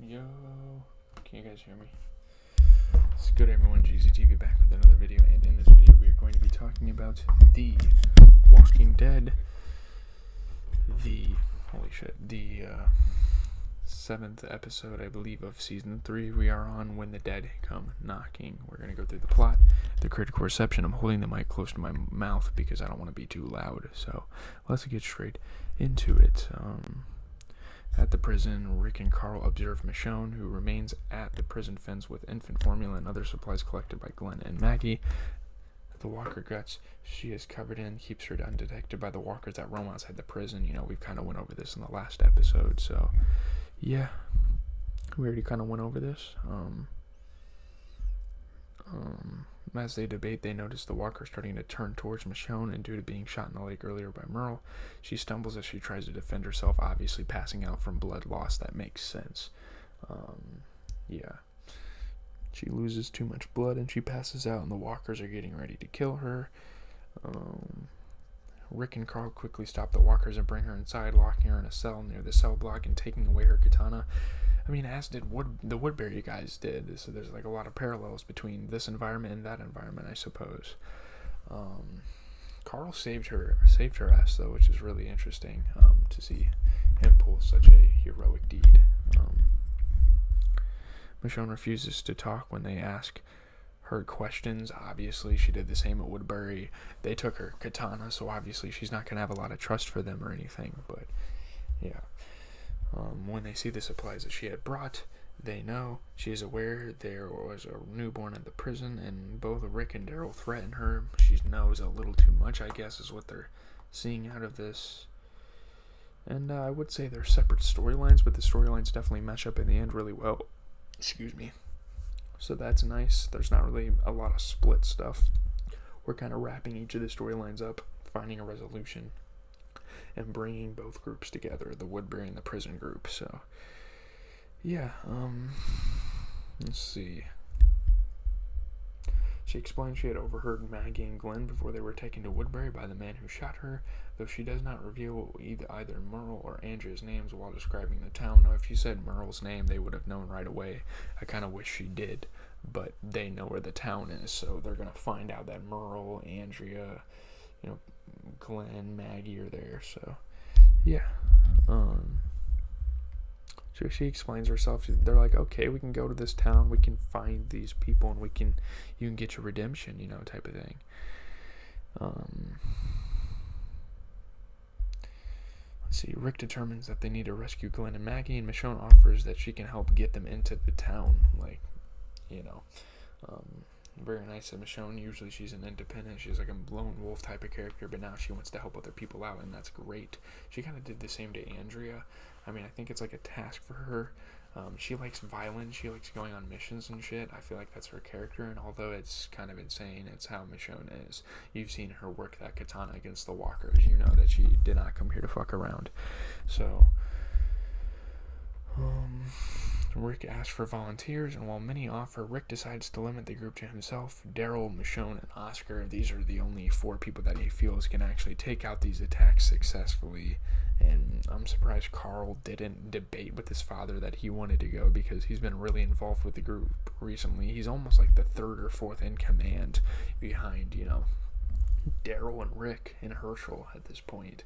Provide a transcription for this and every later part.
Yo, can you guys hear me? It's good, everyone. GZTV back with another video, and in this video we are going to be talking about The Walking Dead, the 7th episode, I believe, of Season 3. We are on When the Dead Come Knocking. We're going to go through the plot, the critical reception. I'm holding the mic close to my mouth because I don't want to be too loud, so let's get straight into it. At the prison, Rick and Carl observe Michonne, who remains at the prison fence with infant formula and other supplies collected by Glenn and Maggie. The walker guts she is covered in keeps her undetected by the walkers that roam outside the prison. We kind of went over this in the last episode, so yeah, we already kind of went over this. As they debate, they notice the walker starting to turn towards Michonne, and due to being shot in the leg earlier by Merle, she stumbles as she tries to defend herself, obviously passing out from blood loss. That makes sense. She loses too much blood and she passes out, and the walkers are getting ready to kill her. Rick and Carl quickly stop the walkers and bring her inside, locking her in a cell near the cell block and taking away her katana. As did the Woodbury guys did, so there's like a lot of parallels between this environment and that environment, I suppose. Carl saved her ass, though, which is really interesting to see him pull such a heroic deed. Michonne refuses to talk when they ask her questions. Obviously, she did the same at Woodbury. They took her katana, so obviously she's not going to have a lot of trust for them or anything, but yeah. When they see the supplies that she had brought, they know she is aware there was a newborn at the prison, and both Rick and Daryl threaten her. She knows a little too much, I guess, is what they're seeing out of this. And I would say they're separate storylines, but the storylines definitely mesh up in the end really well. Excuse me. So that's nice. There's not really a lot of split stuff. We're kind of wrapping each of the storylines up, finding a resolution, and bringing both groups together, the Woodbury and the prison group. So, yeah, let's see. She explained she had overheard Maggie and Glenn before they were taken to Woodbury by the man who shot her, though she does not reveal either Merle or Andrea's names while describing the town. Now, if you said Merle's name, they would have known right away. I kind of wish she did, but they know where the town is, so they're going to find out that Merle, Andrea, Glenn, Maggie are there, so yeah. So she explains herself. They're like, okay, we can go to this town, we can find these people, and you can get your redemption, type of thing. Let's see. Rick determines that they need to rescue Glenn and Maggie, and Michonne offers that she can help get them into the town. Very nice of Michonne. Usually she's an independent, she's like a lone wolf type of character, but now she wants to help other people out, and that's great. She kind of did the same to Andrea. I think it's like a task for her. She likes violence, she likes going on missions and shit. I feel like that's her character, and although it's kind of insane, it's how Michonne is. You've seen her work that katana against the walkers. You know that she did not come here to fuck around. So, Rick asks for volunteers, and while many offer, Rick decides to limit the group to himself, Daryl, Michonne, and Oscar. These are the only 4 people that he feels can actually take out these attacks successfully, and I'm surprised Carl didn't debate with his father that he wanted to go, because he's been really involved with the group recently. He's almost like the 3rd or 4th in command behind, Daryl and Rick and Herschel at this point.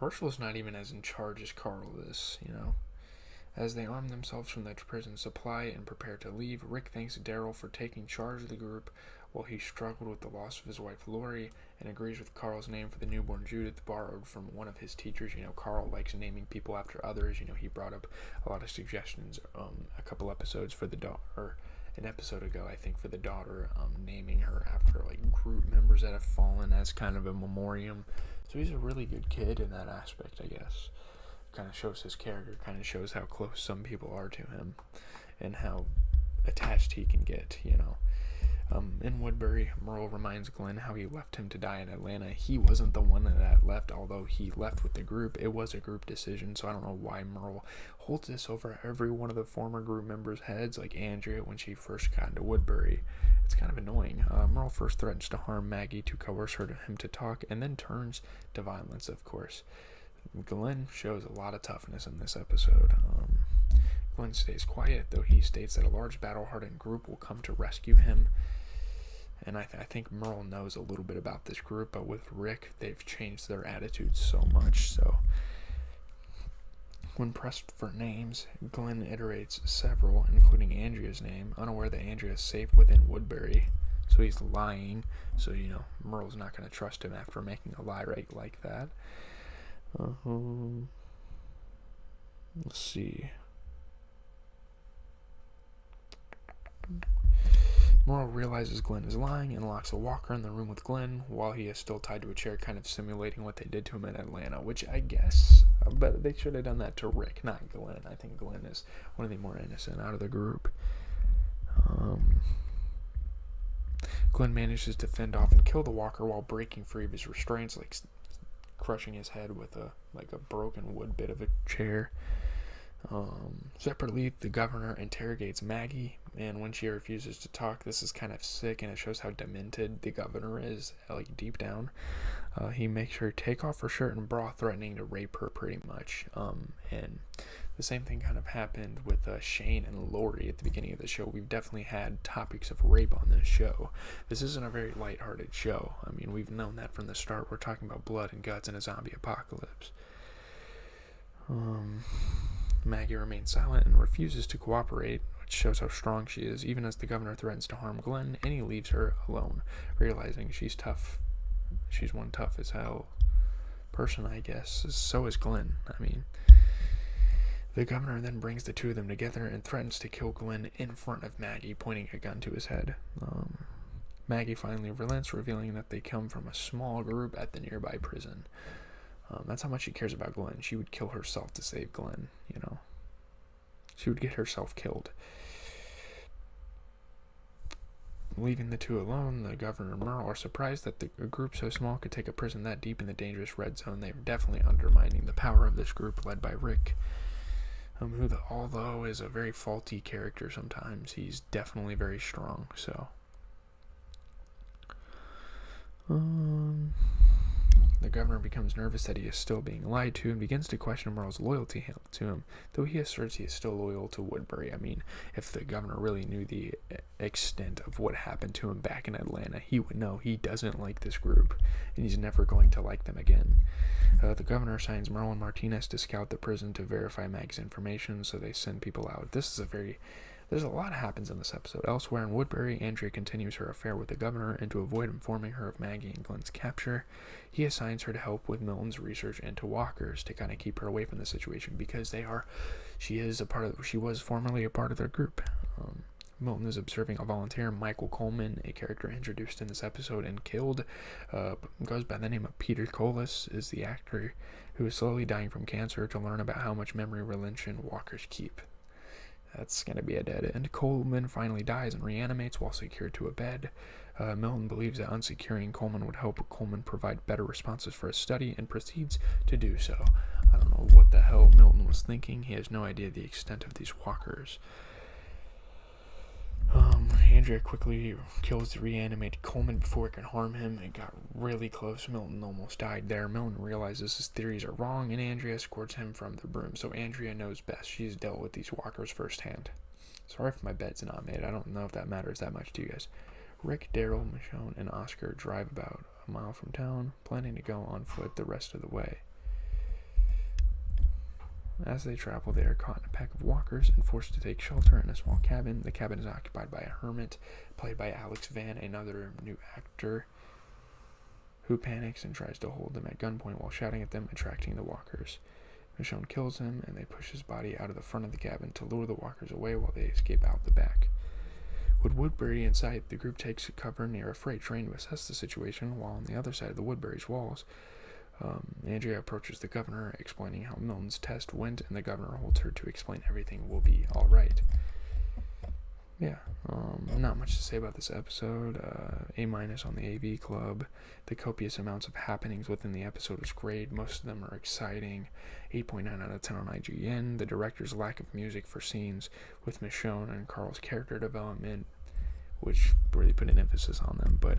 Herschel's not even as in charge as Carl is, As they arm themselves from the prison supply and prepare to leave, Rick thanks Daryl for taking charge of the group while he struggled with the loss of his wife Lori, and agrees with Carl's name for the newborn Judith, borrowed from one of his teachers. Carl likes naming people after others. He brought up a lot of suggestions a couple episodes for the daughter, an episode ago, I think, for the daughter, naming her after like group members that have fallen as kind of a memoriam. So he's a really good kid in that aspect, I guess. Kind of shows his character, kind of shows how close some people are to him, and how attached he can get, In Woodbury, Merle reminds Glenn how he left him to die in Atlanta. He wasn't the one that left, although he left with the group. It was a group decision, so I don't know why Merle holds this over every one of the former group members' heads, like Andrea when she first got into Woodbury. It's kind of annoying. Merle first threatens to harm Maggie to coerce him to talk, and then turns to violence, of course. Glenn shows a lot of toughness in this episode. Glenn stays quiet, though he states that a large battle-hardened group will come to rescue him. And I think Merle knows a little bit about this group, but with Rick, they've changed their attitudes so much. So, when pressed for names, Glenn iterates several, including Andrea's name, unaware that Andrea is safe within Woodbury. So he's lying. So, Merle's not going to trust him after making a lie right like that. Let's see. Merle realizes Glenn is lying and locks a walker in the room with Glenn while he is still tied to a chair, kind of simulating what they did to him in Atlanta, which I guess, but they should have done that to Rick, not Glenn. I think Glenn is one of the more innocent out of the group. Glenn manages to fend off and kill the walker while breaking free of his restraints, like crushing his head with a broken wood bit of a chair. Separately, the governor interrogates Maggie, and when she refuses to talk, this is kind of sick, and it shows how demented the governor is, like deep down. He makes her take off her shirt and bra, threatening to rape her pretty much. And the same thing kind of happened with Shane and Lori at the beginning of the show. We've definitely had topics of rape on this show. This isn't a very lighthearted show. I mean, we've known that from the start. We're talking about blood and guts and a zombie apocalypse. Maggie remains silent and refuses to cooperate, which shows how strong she is, even as the governor threatens to harm Glenn, and he leaves her alone, realizing she's tough. She's one tough as hell person, I guess. So is Glenn. I mean, the governor then brings the two of them together and threatens to kill Glenn in front of Maggie, pointing a gun to his head. Maggie finally relents, revealing that they come from a small group at the nearby prison. That's how much she cares about Glenn. She would kill herself to save Glenn, She would get herself killed. Leaving the two alone, the governor and Merle are surprised that a group so small could take a prison that deep in the dangerous red zone. They're definitely undermining the power of this group led by Rick, who, although is a very faulty character sometimes, he's definitely very strong, so... The governor becomes nervous that he is still being lied to and begins to question Merle's loyalty to him, though he asserts he is still loyal to Woodbury. I mean, if the governor really knew the extent of what happened to him back in Atlanta, he would know he doesn't like this group, and he's never going to like them again. The governor assigns Merle and Martinez to scout the prison to verify Mag's information, so they send people out. There's a lot that happens in this episode. Elsewhere in Woodbury, Andrea continues her affair with the governor, and to avoid informing her of Maggie and Glenn's capture, he assigns her to help with Milton's research into walkers to kind of keep her away from the situation, because she was formerly a part of their group. Milton is observing a volunteer, Michael Coleman, a character introduced in this episode and killed, goes by the name of Peter Colas, is the actor who is slowly dying from cancer, to learn about how much memory retention walkers keep. That's going to be a dead end. Coleman finally dies and reanimates while secured to a bed. Milton believes that unsecuring Coleman would help Coleman provide better responses for his study and proceeds to do so. I don't know what the hell Milton was thinking. He has no idea the extent of these walkers. Andrea quickly kills the reanimated Coleman before it can harm him. It got really close. Milton almost died there. Milton realizes his theories are wrong, and Andrea escorts him from the room. So Andrea knows best. She's dealt with these walkers firsthand. Sorry if my bed's not made. I don't know if that matters that much to you guys. Rick, Daryl, Michonne, and Oscar drive about a mile from town, planning to go on foot the rest of the way. As they travel, they are caught in a pack of walkers and forced to take shelter in a small cabin. The cabin is occupied by a hermit, played by Alex Van, another new actor, who panics and tries to hold them at gunpoint while shouting at them, attracting the walkers. Michonne kills him, and they push his body out of the front of the cabin to lure the walkers away while they escape out the back. With Woodbury in sight, the group takes cover near a freight train to assess the situation, while on the other side of the Woodbury's walls, Andrea approaches the governor, explaining how Milton's test went, and the governor holds her to explain everything will be alright. Yeah, not much to say about this episode. A- on the AV Club. The copious amounts of happenings within the episode was great. Most of them are exciting. 8.9 out of 10 on IGN. The director's lack of music for scenes with Michonne and Carl's character development, which really put an emphasis on them, but